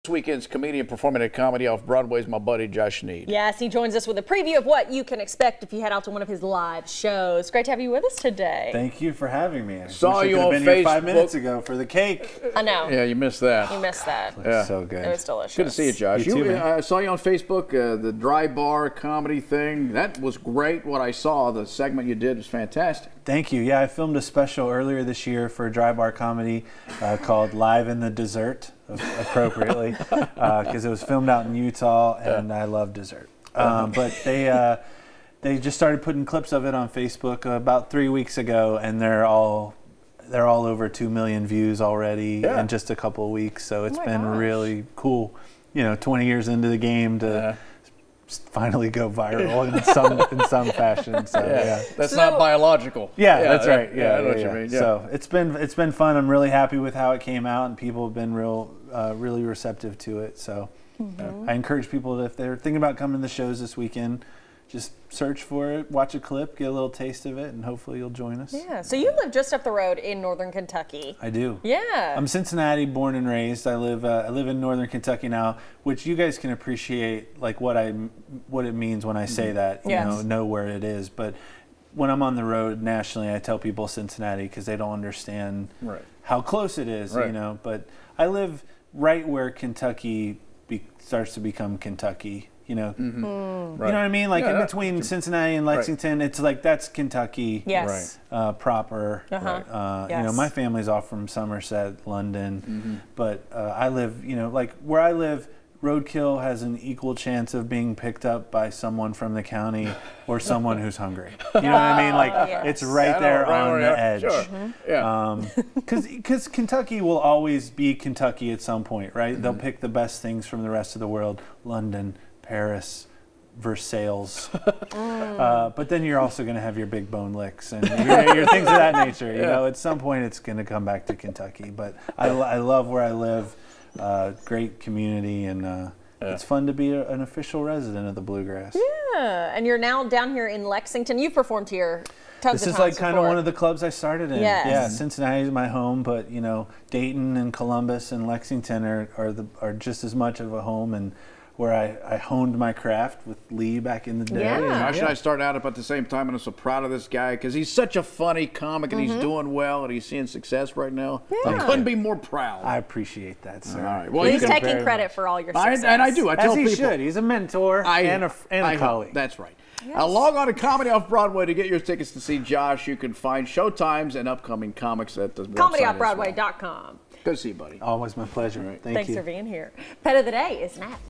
Weekend's comedian performing at Comedy Off Broadway is my buddy Josh Sneed. Yes, he joins us with a preview of what you can expect if you head out to one of his live shows. Great to have you with us today. Thank you for having me. Saw you on been Facebook here 5 minutes ago for the cake. I know. Yeah, you missed that. You missed that. Yeah. So good. It was delicious. Good to see you, Josh. You too, man. I saw you on Facebook, the dry bar comedy thing. That was great. What I saw, the segment you did was fantastic. Thank you. Yeah, I filmed a special earlier this year for Dry Bar Comedy called Live in the Dessert, appropriately, because it was filmed out in Utah, and I love dessert. But they just started putting clips of it on Facebook about 3 weeks ago, and they're all over 2 million views already in just a couple of weeks. So it's been really cool. 20 years into the game to finally go viral in some fashion. So that's not biological. That's right. I know what you mean. So it's been fun. I'm really happy with how it came out, and people have been really receptive to it. So I encourage people, if they're thinking about coming to the shows this weekend, just search for it, watch a clip, get a little taste of it, and hopefully you'll join us. Yeah, so you live just up the road in northern Kentucky. I do. Yeah. I'm Cincinnati, born and raised. I live in northern Kentucky now, which you guys can appreciate, like what it means when I say that. You know where it is. But when I'm on the road nationally, I tell people Cincinnati because they don't understand how close it is. But I live right where Kentucky starts to become Kentucky. You know what I mean? Like in between Cincinnati and Lexington, it's like that's Kentucky proper. My family's off from Somerset, London, but I live, like where I live, Roadkill has an equal chance of being picked up by someone from the county or someone who's hungry. You know what I mean? Like it's right there on the edge. Sure. Because Kentucky will always be Kentucky at some point, right? They'll pick the best things from the rest of the world. London, Paris, Versailles, but then you're also going to have your big bone licks and your things of that nature. At some point it's going to come back to Kentucky. But I love where I live. Great community, and it's fun to be an official resident of the Bluegrass. Yeah, and you're now down here in Lexington. You've performed here tons of times. This is like kind of one of the clubs I started in. Yes. Yeah, Cincinnati is my home, but Dayton and Columbus and Lexington are just as much of a home, and where I honed my craft with Lee back in the day. Josh and I started out about the same time, and I'm so proud of this guy because he's such a funny comic, and he's doing well, and he's seeing success right now. I couldn't be more proud. I appreciate that, sir. All right. Well, he's taking credit for all your success. And I do. I tell people. As he should. He's a mentor and a colleague. That's right. Log on to Comedy Off Broadway to get your tickets to see Josh. You can find showtimes and upcoming comics at the website. ComedyOffBroadway.com. Good to see you, buddy. Always my pleasure. Right. Thanks for being here. Pet of the day is next.